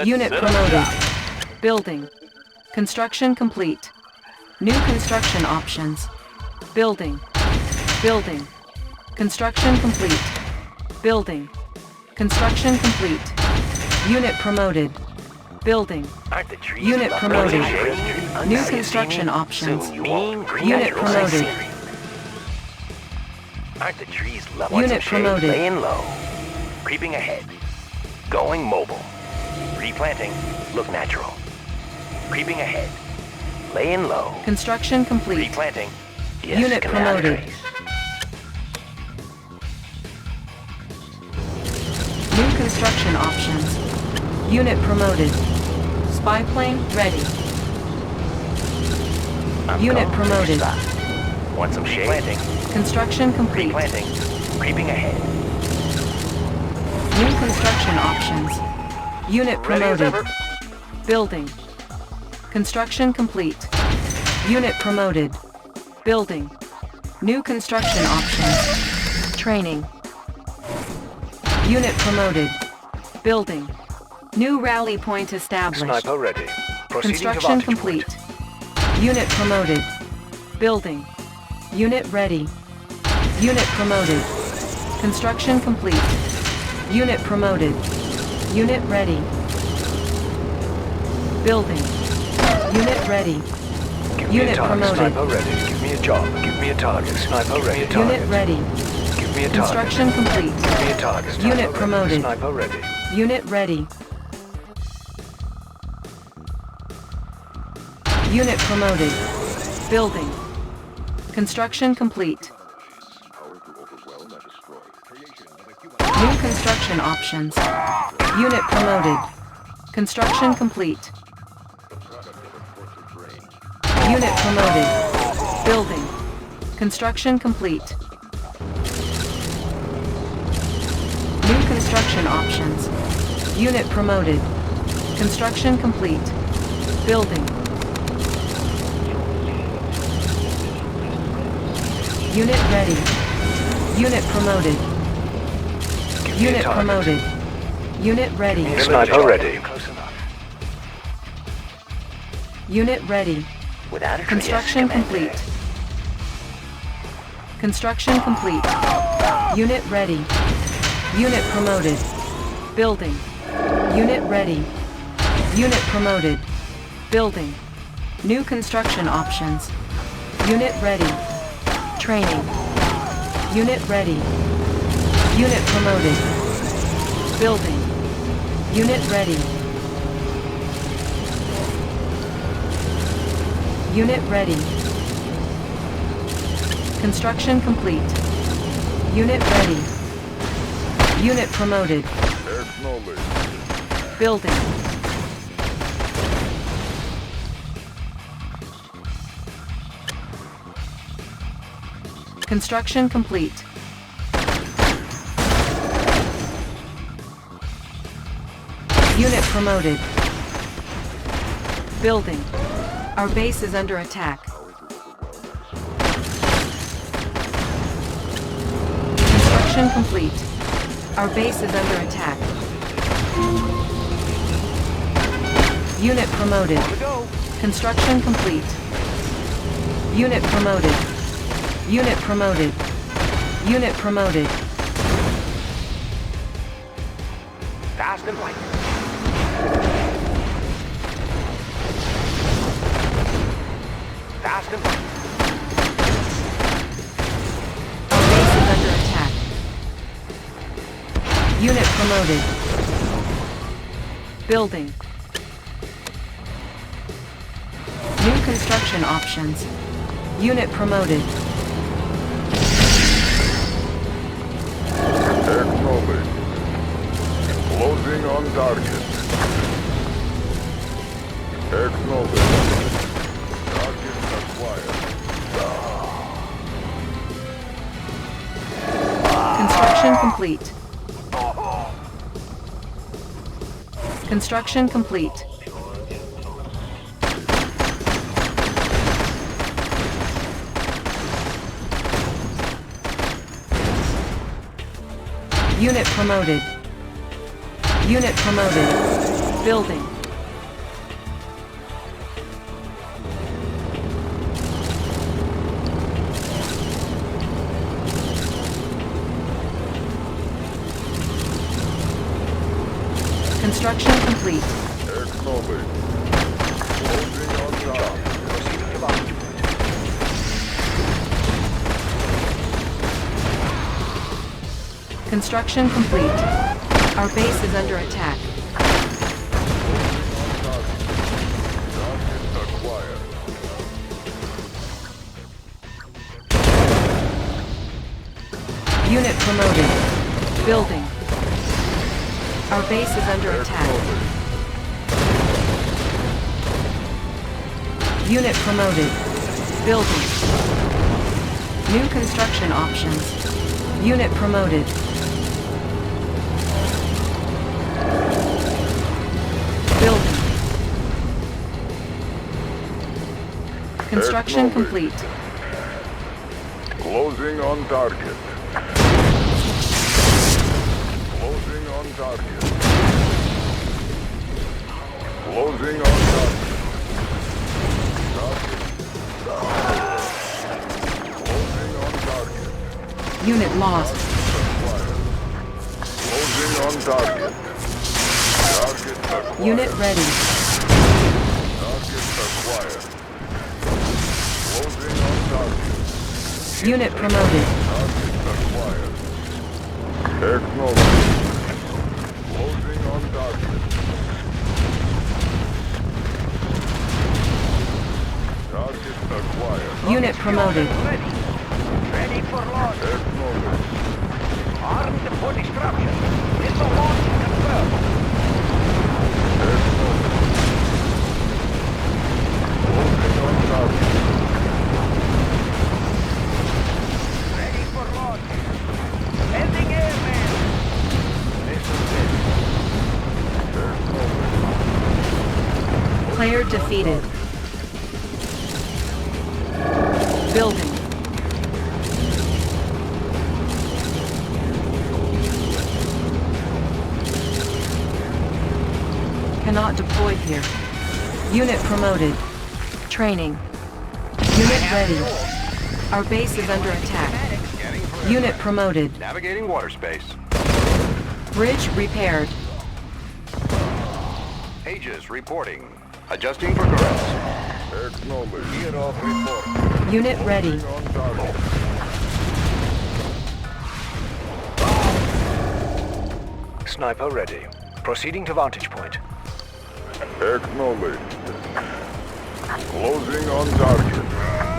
Unit promoted. Building. Construction complete. New construction options. Building. Building. Construction complete. Building. Construction complete. Unit promoted. Building. Unit promoted. New construction options. Unit promoted. Aren't the trees Unit promoted. laying low? Creeping ahead. Going mobile. Replanting. Look natural. Creeping ahead. Laying low. Construction complete. Replanting. Unit promoted. New construction options. Unit promoted. Spy plane ready. Unit promoted. Want some shade? Planting. Construction complete. Replanting. Creeping ahead. New construction options. Unit promoted. Building. Construction complete. Unit promoted. Building. New construction options. Training. Unit promoted. Building. New rally point established. Sniper ready. Proceeding Construction to vantage complete. point. Unit promoted. Building. Unit ready. Unit promoted. Construction complete. Unit promoted. Unit ready. Building. Unit ready. Give me a Unit target. promoted. Sniper ready. Give me a job. Give me a target. Sniper ready. Unit ready. Give me a target. Construction complete. Give me a target. Sniper Unit ready. promoted. Sniper ready. Unit ready. Unit promoted. Building. Construction complete. New construction options. Unit promoted. Construction complete. Unit promoted. Building. Construction complete. New construction options. Unit promoted. Construction complete. Building. Unit ready. Unit promoted. Give me a Unit target. promoted. Unit ready. Sniper ready. Close enough. Unit ready. Without a trace. Construction complete. Construction complete. Unit ready. Unit promoted. Building. Unit ready. Unit promoted. Building. New construction options. Unit ready. Training. Unit ready. Unit promoted. Building. Unit ready. Unit ready. Construction complete. Unit ready. Unit promoted. Building. Construction complete. Unit promoted. Building. Our base is under attack. Construction complete. Our base is under attack. Unit promoted. Construction complete. Unit promoted. Unit promoted. Unit promoted. Fast and light. Fast and light. Our base is under attack. Unit promoted. Building. New construction options. Unit promoted. Acknowledged. Closing on target. Acknowledged. Target acquired. Construction complete. Construction complete. Unit promoted. Unit promoted. Building. Construction complete. Acknowledged. Closing on target. Proceeding to vantage point. Construction complete. Our base is under attack. Target acquired. Unit promoted. Building. Our base is under attack. Unit promoted. Building. New construction options. Unit promoted. Building. Construction complete. Closing on target. Closing on target. Closing on target. Closing on target. Unit lost. Closing on target. Target acquired. Unit ready. Target acquired. Closing on target. Unit promoted. Target acquired. Acknowledged. Closing on target. Target acquired. Unit promoted. Ready. Ready for launch. Acknowledged. Armed for destruction. Missile launch confirmed. Acknowledged. Closing on target. Ready for launch. Sending airman. Missile ready. Acknowledged. Player defeated. Building. Cannot deploy here. Unit promoted. Training. Unit ready. Our base is under attack. Unit promoted. Navigating water space. Bridge repaired. Aegis reporting. Adjusting for currents. Acknowledged. Gear off report. Unit ready. On target. Sniper ready. Proceeding to vantage point. Acknowledged. Closing on target.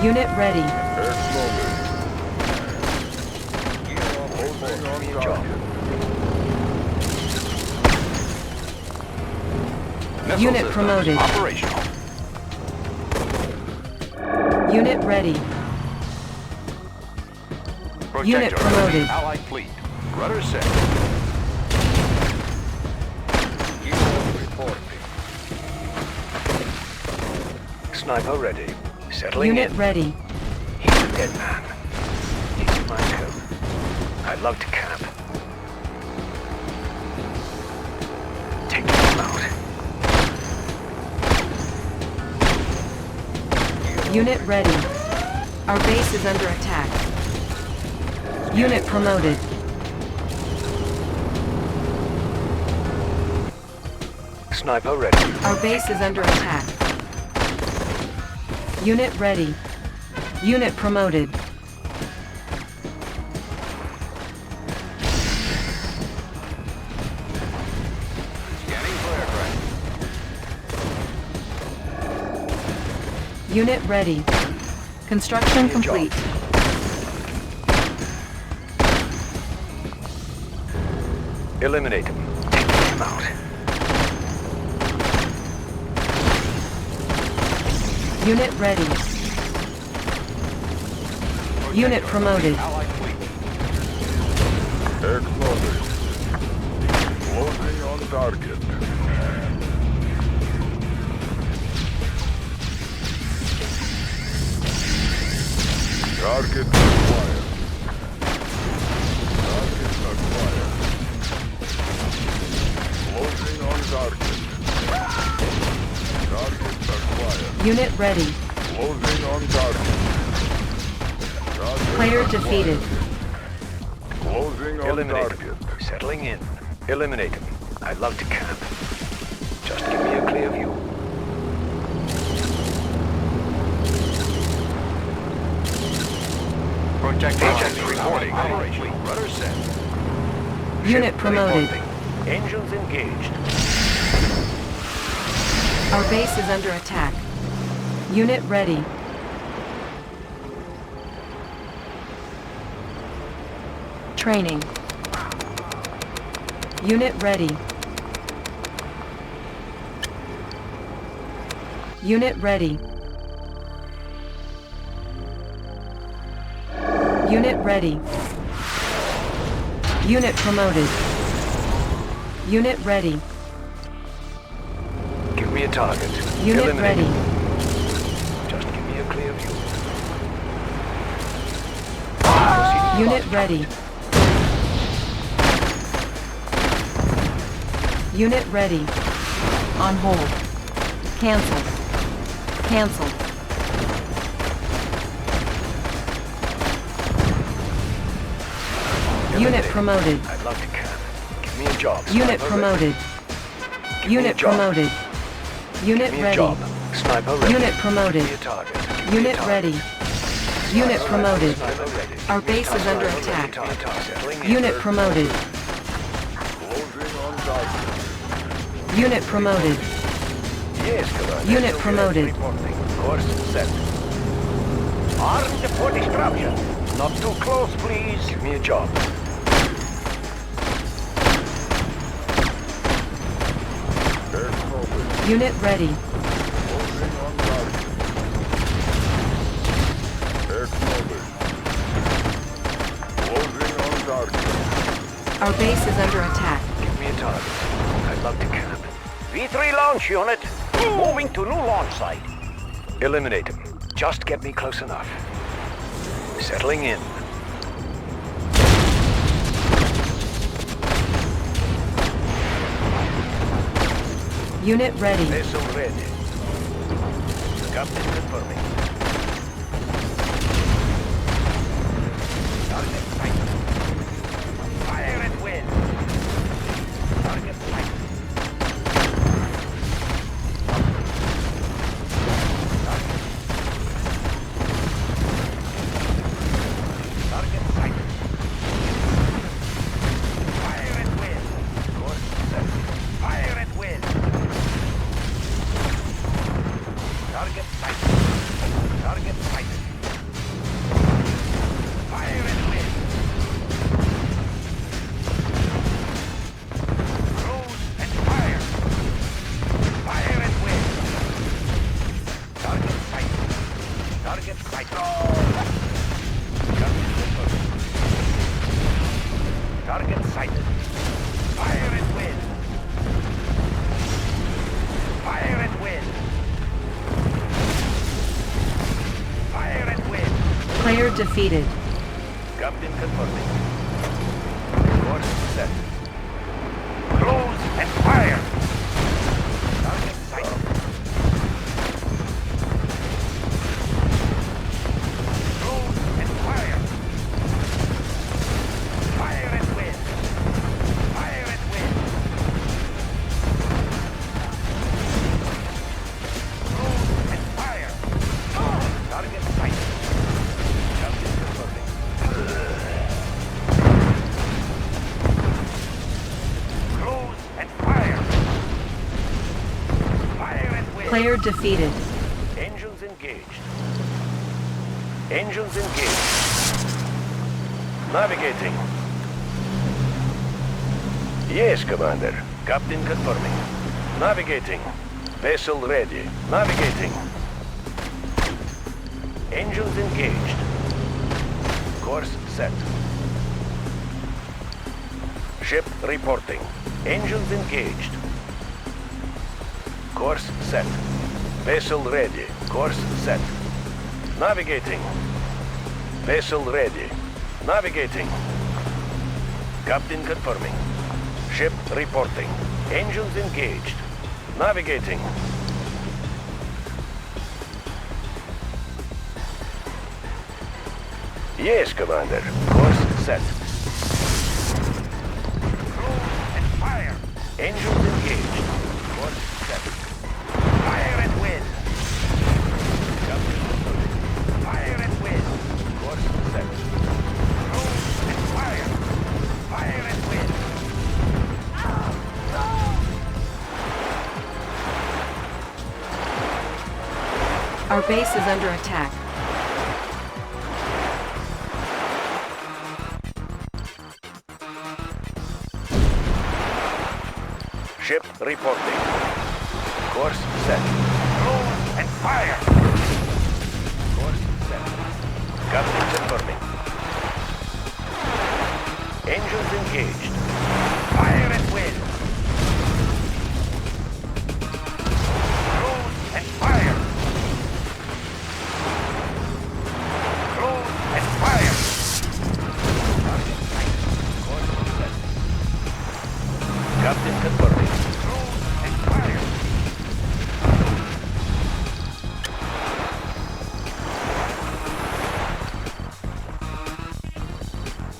Unit ready. Acknowledged. Closing on target. Missile Unit systems promoted. Operational. Unit ready. Unit Projector. promoted. Allied fleet. Rudder set. Sniper ready. Settling Unit in. ready. He's a dead man. He's my coat. I'd love to camp. Take him out. Unit ready. Our base is under attack. Unit promoted. Sniper ready. Our base is under attack. Unit ready. Unit promoted. Scanning for aircraft. Unit ready. Construction complete. Eliminate him. Take him out. Unit ready. Unit promoted. Allied fleet. Acknowledged. Closing on target. Target acquired. Target acquired. Closing on target. Unit ready. Closing on target. Roger. Player defeated. Closing on Eliminate target. them. Settling in. Eliminate them. I love to camp. Just give me a clear view. Projectiles reporting. Operation. Rudder set. Unit Ship promoted. reporting. Engines engaged. Our base is under attack. Unit ready. Training. Unit ready. Unit ready. Unit ready. Unit promoted. Unit ready. Give me a target. Unit Eliminate ready. them. Just give me a clear view. Unit ready. Unit ready. On hold. Cancel. Cancel. Unit promoted. I'd love to camp. Give me a job. Unit Sniper promoted. ready. Give me a Unit job. promoted. Unit Give me a ready. job. Sniper ready. Unit promoted. Give me a target. Give me a Unit target. ready. Unit promoted. Sniper ready. Our base is under attack. Settling in. Unit promoted. Closing on target. Unit promoted. Yes, Commander. Unit promoted. Reporting. Course set. Armed for disruption. Not too close, please. Give me a job. Aircraft. Unit ready. Closing on target. Aircraft. Closing on target. Our base is under attack. Give me a target. I'd love to camp. V3 launch unit. Moving to new launch site. Eliminate him. Just get me close enough. Settling in. Unit ready. Vessel ready. Captain confirming. Target sight. Fire at will. Target sight. Target sight. Fire at will. Course set. Fire at will. Target sight. Target sight. Fire at will. Cruise and fire. Fire at will. Target sight. Target sight. Target sighted. Fire at will. Fire at will. Fire at will. Player defeated. Captain confirming. Course set. Close and fire. Target sighted. Close and fire. Fire at will. Fire at will. Close and fire. Target sighted. Captain confirming. Close and fire. Fire at will. Player defeated. Engines engaged. Engines engaged. Navigating. Yes, Commander. Captain confirming. Navigating. Vessel ready. Navigating. Engines engaged. Course set. Ship reporting. Engines engaged. Course set. Vessel ready. Course set. Navigating. Vessel ready. Navigating. Captain confirming. Ship reporting. Engines engaged. Navigating. Yes, Commander. Course set. Roll and fire. Engines engaged. Course set. Fire at will. Fire at will. Course set. Roll and fire. Fire at will. Our base is under attack. Ship reporting. Course set. Roll and fire. Course set. Captain confirming. Engines engaged. Fire at will. Roll and fire. Roll and fire. Course set. Captain confirming. Roll and fire.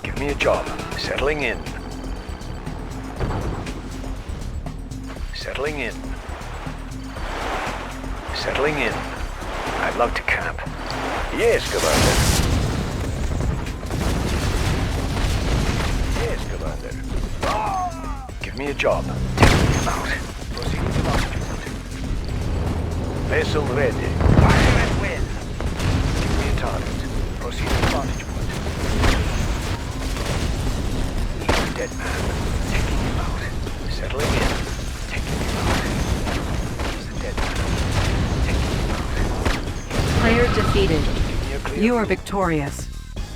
Give me a job. Settling in. Settling in. Settling in. I'd love to camp. Yes, Commander. Yes, Commander. Give me a job. Take him out. Proceeding to launch point. Vessel ready. Fire at will. Give me a target. Proceeding to launch point. He's a dead man. Taking him out. Settling in. Taking him out. He's a dead man. Taking him out. Player defeated. Give me a clear You are view. victorious.